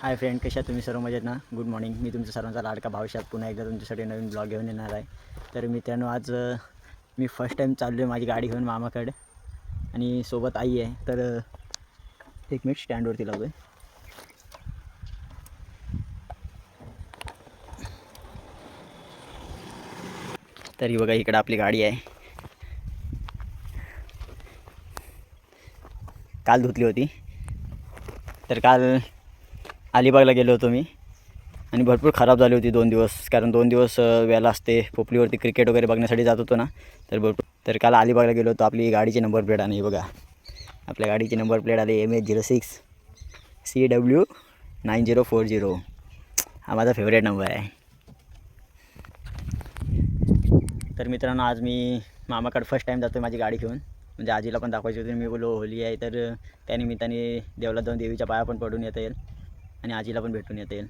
Hi friend, कशा तुम्ही सर्व मजेत ना? Good morning. मी तुमचा सर्वांचा लाडका भावशात पुन्हा एकदा तुमच्यासाठी नवीन ब्लॉग घेऊन येणार आहे. तर मित्रांनो, आज मी फर्स्ट टाईम चाललो आहे माझी गाडी घेऊन मामाकडे आणि सोबत आई आहे. तर एक मिनिट स्टँडवरती लावतो आहे. तरी बघा, इकडं आपली गाडी आहे. काल धुतली होती. तर काल अलिबागला गेलो होतो मी आणि भरपूर खराब झाली होती 2 दिवस. कारण 2 दिवस वेला असते पोपलीवरती क्रिकेट वगैरे बघण्यासाठी जात होतो ना. तर काल अलिबागला गेलो होतो. आपली गाडीची नंबर प्लेट आणि बघा, आपल्या गाडीची नंबर प्लेट आली MH06 CW 9040. हा माझा फेवरेट नंबर आहे. तर मित्रांनो, आज मी मामाकडे फर्स्ट टाईम जातो माझी गाडी घेऊन. म्हणजे आजीला पण दाखवायची होती. मी बोललो होली आहे तर त्यानिमित्ताने देवला जाऊन देवीच्या पाया पण पडून येता येईल आणि आजीला पण भेटून येता येईल.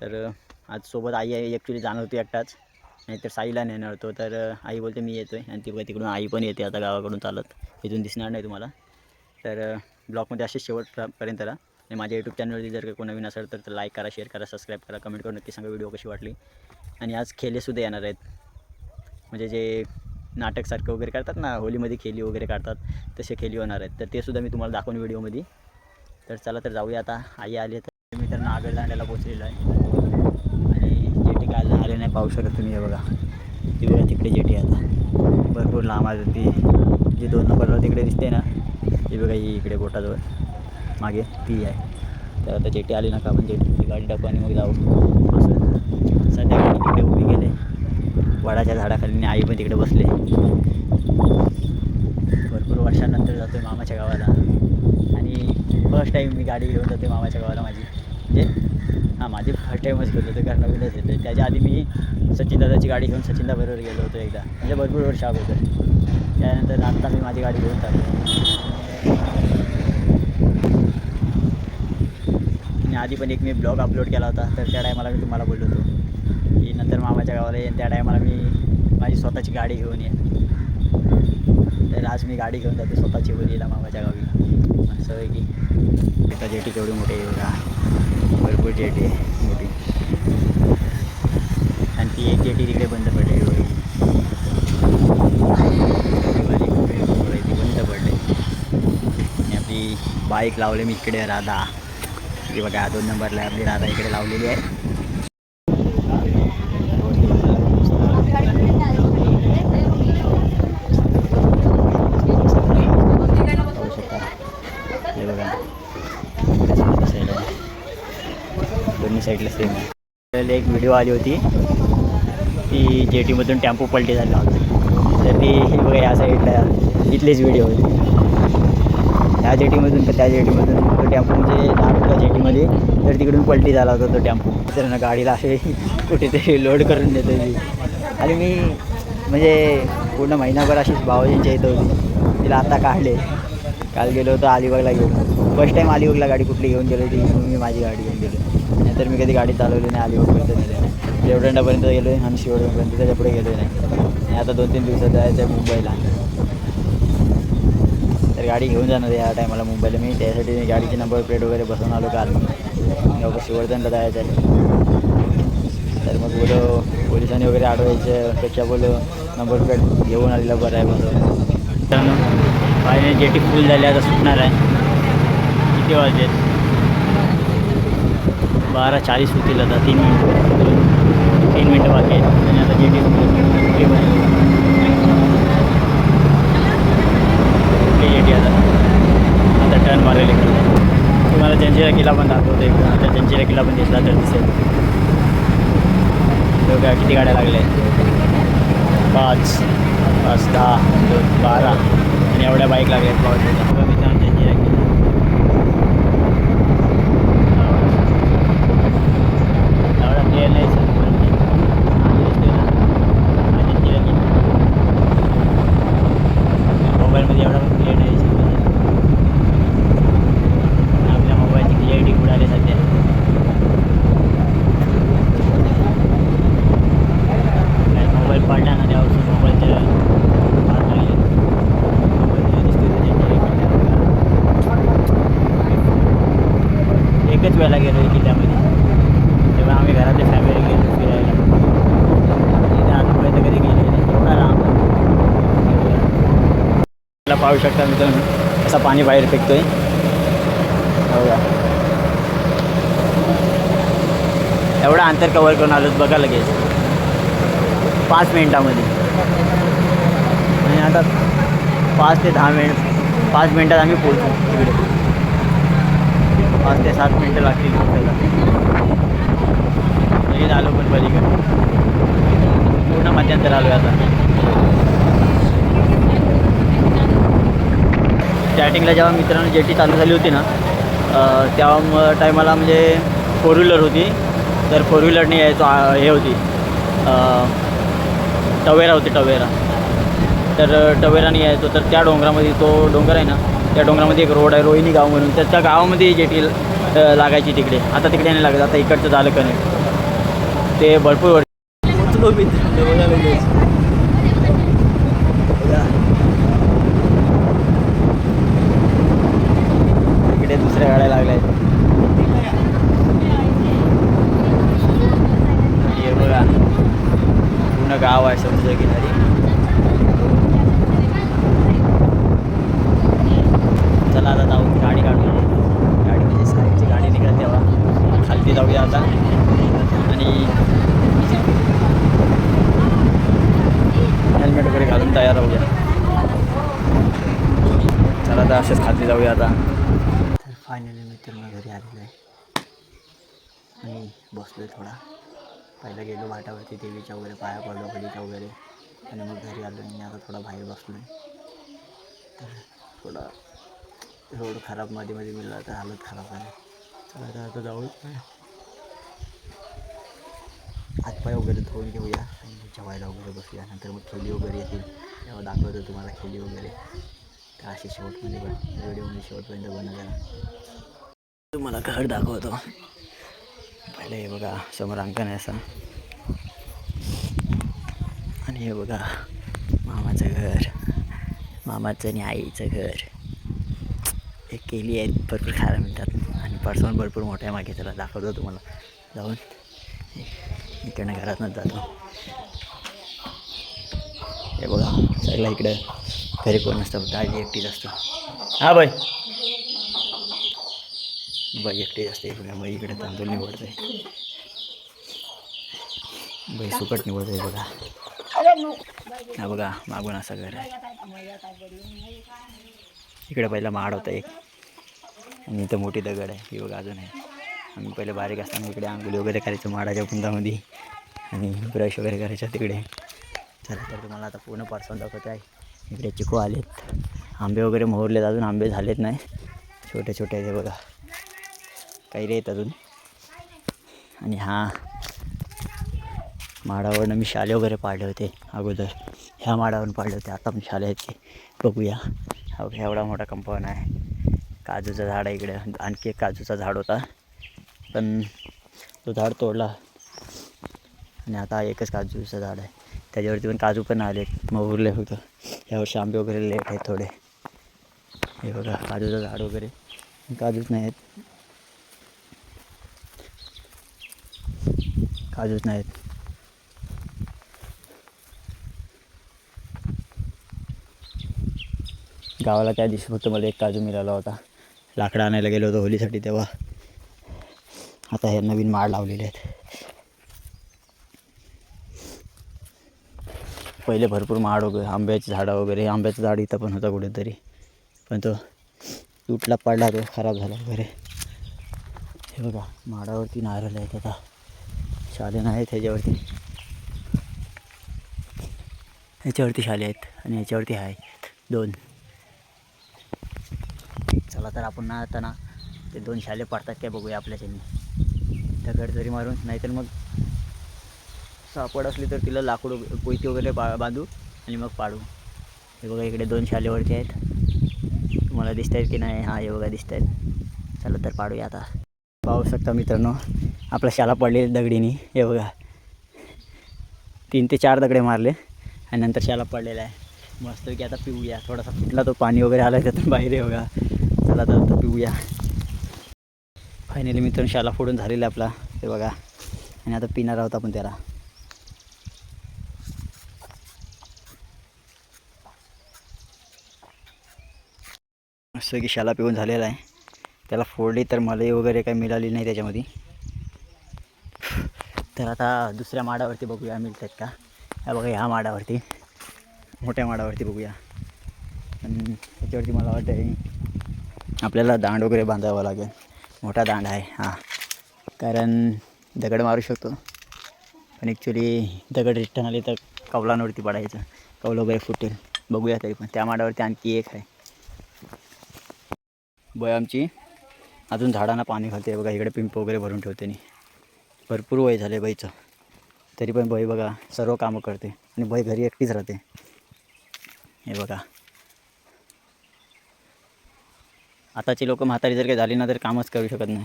तर आज सोबत आई आहे. ॲक्च्युली जाणार होती एकटाच, नाहीतर साईला नेणार होतो. तर आई बोलते मी येतो आहे आणि ती तिकडून आई पण येते आता गावाकडून चालत. इथून दिसणार नाही तुम्हाला. तर ब्लॉगमध्ये असेच शेवटपर्यंत राहा. आणि माझ्या यूट्यूब चॅनलवरती जर कोण नवीन असेल तर लाईक करा, शेअर करा, सबस्क्राईब करा, कमेंट करून नक्की सांगा व्हिडिओ कशी वाटली. आणि आज खेळेसुद्धा येणार आहेत. म्हणजे जे नाटकसारखं वगैरे करतात ना, होलीमध्ये खेळी वगैरे काढतात, तसे खेळी होणार आहेत. तर ते सुद्धा मी तुम्हाला दाखवून व्हिडिओमध्ये. तर चला तर जाऊया आता. आई आली तर मी तर नागल दांड्याला पोचलेलो आहे आणि जेटी काय आले नाही, पाहू शकत तुम्ही. हे बघा, ती बघा तिकडे जेटी आता भरपूर लांब आहे. ती जी 2 नंबरला तिकडे दिसते ना, ती बघा ही इकडे बोटाजवळ मागे ती आहे. तर आता जेटी आली नका, आपण जेटीची गाडी टाकू आणि मग जाऊ. असं सध्या गाडी तिकडे उभी गेले वडाच्या झाडाखाली. आई पण तिकडे बसले. भरपूर वर्षानंतर जातो आहे मामाच्या गावाला आणि फर्स्ट टाईम मी गाडी घेऊन जाते मामाच्या गावाला माझी. म्हणजे माझी फर्स्ट टाईमच गेलो होतो, कारण नवीनच येतो. त्याच्या आधी मी सचिन दादाची गाडी घेऊन सचिन दादाबरोबर गेलो होतो एकदा, म्हणजे भरपूर वर्ष अगोदर. त्यानंतर आता मी माझी गाडी घेऊन चालतो. आणि आधी पण एक मी ब्लॉग अपलोड केला होता. तर त्या टायमाला मी तुम्हाला बोललो होतो की नंतर मामाच्या गावाला येईन, त्या टायमाला मी माझी स्वतःची गाडी घेऊन येईन. तर आज मी गाडी घेऊन जाते स्वतःची होलीला मामाच्या गावी. असं आहे की तिथं जेटी केवढी मोठी आहे बघा, भरपूर जेटी आहे मोठी. आणि ती एक जेटी तिकडे बंद पडली होती, ती बंद पडली. आणि आपली बाईक लावली मी इकडे राधा. ही बघा 2 नंबरला आपली राधा इकडे लावलेली आहे. हे बघा दोन्ही साईडला सेम आहे. तर एक व्हिडिओ आली होती, ती जेटीमधून टेम्पो पलटी झाला होता. तर ती बघा या साईडला इथलीच व्हिडिओ होती. ह्या जेटीमधून तर त्या जेटीमधून तो टेम्पो म्हणजे होता जेटीमध्ये, तर तिकडून पलटी झाला होता तो टेम्पो. तर ना गाडीला असे कुठेतरी लोड करून देतो मी. आणि मी म्हणजे पूर्ण महिनाभर अशीच भावजींच्या इथं होती, तिला आता काढले. काल गेलो होतो अलिबागला घेऊन. फर्स्ट टाईम अलिबागला गाडी कुठली घेऊन गेलो होती, मी माझी गाडी घेऊन गेलो. नाहीतर मी कधी गाडी चालवली नाही. अलिबागपर्यंत नेले, देवदंडापर्यंत गेलो आहे आणि शिवडपर्यंत, त्याच्या पुढे गेलो नाही. आणि आता 2-3 दिवसात जायचं आहे मुंबईला. तर गाडी घेऊन जाणार आहे या टायमाला मुंबईला मी. त्यासाठी गाडीची नंबर प्लेट वगैरे बसवून आलो काल. मी शिवर्धनला जायचं आहे. तर मग बोलो पोलिसांनी वगैरे अडवायचं पेक्षा बोलो नंबर प्लेट घेऊन आलेला बरं आहे बोलो. तर फायनली जेटी फुल झाली, आता सुटणार आहे. किती वाजलेत? 12:40 होतील आता. 3 मिनटं बाकी आहेत आणि आता जेटी फुली बनली. जेटी आता टर्न मारेल इकडे. तुम्हाला जंजिरा किल्ला पण दाखवतो इकडून. आता जंजिरा किल्ला पण दिसला तर दिसेल. बघा किती गाड्या लागल्या आहेत. 5, 10, 12 आणि एवढ्या बाईक लागल्या आहेत. पावसाच्या मित्रांनो जंजिरा किल्ला. एवढा क्लिअर नाही सर, जंजिरा किल्ला मोबाईलमध्ये एवढा पण क्लिअर नाही. आपल्या मोबाईलची क्लिअरिटी उडाली सध्या. मोबाईल पडला ना त्यापासून मोबाईलच्या भाग लागले. मोबाईल दिसतो एकच वेळेला गेलो आहे किल्ल्यामध्ये, तेव्हा आम्ही घरातले फॅमिली गेलो फिरायला. इथे आजपर्यंत कधी गेले नाही, एवढा लांब. मला पाहू शकता मित्रांनो असं पाणी बाहेर फेकतोय. बघा एवढा अंतर कवर करून आलो बघा लगेच 5 मिनिटामध्ये. आणि आता 5 ते 10 मिनिट 5 मिनिटात आम्ही पोहोचू तिकडे. 5 ते 7 मिनिटं लागतील पोहोचायला. लगेच आलो पण पलीकडे पूर्ण मध्यंतर आलो आहे आता. स्टार्टिंगला जेव्हा मित्रांनो जेटी चालू झाली होती ना तेव्हा टायमाला म्हणजे 4 व्हीलर होती, तर 4 व्हीलरने यायचो. हे होती टवेरा होती, टवेरा. तर टवेराने यायचो. तर त्या डोंगरामध्ये, तो डोंगर आहे ना त्या डोंगरामध्ये एक रोड आहे रोहिणी गाव म्हणून, तर त्या गावामध्ये जेटी लागायची तिकडे. आता तिकडे नाही लागत, आता इकडचं झालं का नाही ते भरपूर पोचलो मित्र. बघा लगेच इकडे दुसऱ्या गाड्या लागल्या आहेत. हे बघा पूर्ण गाव आहे समुद्र किनारी. चला आता जाऊ, गाडी काढूया. गाडी म्हणजे साईडची गाडी निघत तेव्हा खालती जाऊया आता. आणि हेल्मेट वगैरे घालून तयार राहूया. चला आता असेच खालती जाऊया आता. तर फायनली मित्रांनो घरी आलेलो आहे आणि बसलो आहे थोडा. पहिलं गेलो घाटावरती देवीच्या वगैरे पाया पडलो बलीच्या वगैरे, आणि मग घरी आलो आणि आता थोडा बाहेर बसलो आहे. तर थोडा रोड खराब मध्ये मिळाला तर हालत खराब आहे. चला आता जाऊ हातपाय वगैरे धुवून घेऊया आणि जेवायला वगैरे बसूया. नंतर मग खेळी वगैरे येतील तेव्हा दाखवतो तुम्हाला खेळी वगैरे. तर अशी शेवटमध्ये व्हिडिओमध्ये शेवटपर्यंत बनवूया. तुम्हाला घर दाखवतो. पहिले हे बघा समोर अंकन आहे असं, आणि हे बघा मामाचं घर, मामाचं आणि आईचं घर. हे केली आहेत भरपूर खायला मिळतात आणि पर्सनल भरपूर मोठ्या मागे. त्याला दाखवतो तुम्हाला जाऊन. इकडनं घरातूनच जातो. हे बघा सगळं इकडं घरी कोण नसतं, गाडी एकटीच असतो. हां बाई बाई एकटीच असते इकडे. बाई इकडे तांदूळ निवडते, बाई सुकट निवडते. बघा हा बघा मागून असं घर आहे. इकडे पहिला माड होता एक, आणि इथं मोठी दगड आहे. ही बघा अजून आहे. आम्ही पहिले बारीक असताना इकडे आंघोळी वगैरे करायचं माडाच्या बुंदामध्ये, आणि ब्रश वगैरे करायचं तिकडे. चला तर तुम्हाला आता पूर्ण पर्सन दाखवत आहे. इकडे चिकू आलेत, आंबे वगैरे मोहरलेत, अजून आंबे झालेत नाही, छोटे छोटे आहे बघा, काही रेत अजून. आणि हा माडावरनं मी शाले वगैरे पाडले होते अगोदर, ह्या माडावरून पाडले होते. आता पण शाले आहेत ते बघूया. हा एवढा मोठा कंपाऊंड आहे. काजूचं झाड आहे इकडे, आणखी एक काजूचा झाड होता पण तो झाड तोडला, आणि आता एकच काजूचं झाड आहे. त्याच्यावरती पण काजू पण आलेत, मग उरले होतं. यावर्षी आंबे वगैरे लेट आहेत थोडे. हे बघा काजूचं झाड वगैरे, काजूच नाही आहेत, काजूच नाहीत. गावाला त्या दिवशी फक्त मला एक काजू मिळाला होता, लाकडं आणायला गेलो होतो होलीसाठी तेव्हा. आता हे नवीन माड लावलेले आहेत. पहिले भरपूर माड वगैरे, आंब्याची झाडं वगैरे, आंब्याचं झाड इथं पण होता कुठेतरी, पण तो तुटला पडला, तो खराब झाला वगैरे. हे बघा माडावरती नारळ आहेत, आता शाले नाहीत ह्याच्यावरती, ह्याच्यावरती शाले आहेत आणि ह्याच्यावरती आहेत 2. चला तर आपण ना आता ना ते 2 शाले पडतात काय बघूया आपल्याच्यानी. दगड जरी मारून, नाहीतर मग सापड असली तर तिला लाकूड कोयती वगैरे बांधू आणि मग पाडू. हे बघा इकडे 2 शालेवरती आहेत, तुम्हाला दिसत आहेत की नाही? हां हे बघा दिसत आहेत. चला तर पाडूया आता. पाहू शकता मित्रांनो आपला शाला पडले दगडीने. हे बघा 3 ते 4 दगडे मारले आणि नंतर शाला पडलेला आहे. मस्त की आता पिऊया. थोडासा फुटला तो, पाणी वगैरे आला त्यातून बाहेर. हे बघा चला तर आता पिऊया. फायनली मित्रांनो शाला फोडून झालेला आपला हे बघा. आणि आता पिणार आहोत आपण त्याला. असं की शाला पिऊन झालेला आहे. त्याला फोडली तर मलाई वगैरे काही मिळाली नाही त्याच्यामध्ये. तर आता दुसऱ्या माडावरती बघूया मिळतात का. हा बघा ह्या माडावरती, मोठ्या माडावरती बघूया. आणि त्याच्यावरती मला वाटतं आपल्याला दांड वगैरे बांधावं लागेल. मोठा दांड आहे हां, कारण दगड मारू शकतो. पण ॲक्च्युली दगड रिटर्न आली तर कौलांवरती पडायचं, कौल वगैरे फुटेल. बघूया तरी पण त्या माडावरती आणखी एक आहे. बय आमची अजून झाडांना पाणी घालते बघा. इकडे पिंप वगैरे भरून ठेवते. नाही भरपूर वय झाले बाईचं, तरी पण बाई बघा सर्व कामं करते. आणि बाई घरी एकटीच राहते. हे बघा आताची लोकं म्हातारी जर काही झाली ना तर कामच करू शकत नाही.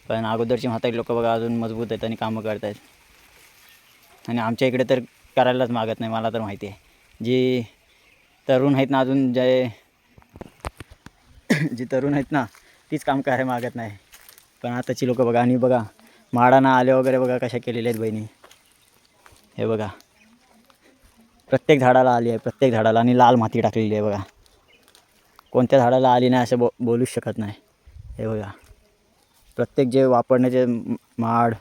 पण अगोदरची म्हातारी लोकं बघा अजून मजबूत आहेत आणि कामं करत आहेत. आणि आमच्या इकडे तर करायलाच मागत नाही. मला तर माहिती आहे जी तरुण आहेत ना अजून, जी तरुण आहेत ना तीच काम करायला मागत नाही. पण आताची लोकं बघा. आणि बघा माडांना आले वगैरे बघा कशा केलेल्या आहेत बहिणी. हे बघा प्रत्येक झाडाला आली आहे, प्रत्येक झाडाला. आणि लाल माती टाकलेली आहे बघा. कोणत्या झाडाला आली नाही असं बोलूच शकत नाही. हे बघा प्रत्येक जे वापरण्याचे माड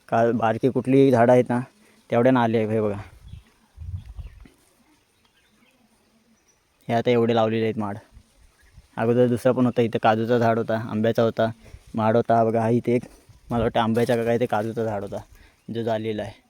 का बारकी कुठलीही झाडं आहेत ना तेवढ्यानं आली आहे. हे बघा हे आता एवढे लावलेले आहेत माड. अगोदर दुसरा पण होता इथं, काजूचा झाड होता, आंब्याचा होता, माड होता बघा. हा इथे एक मला वाटतं आंब्याचा का काय ते काजूचा झाड होता जो झालेला आहे.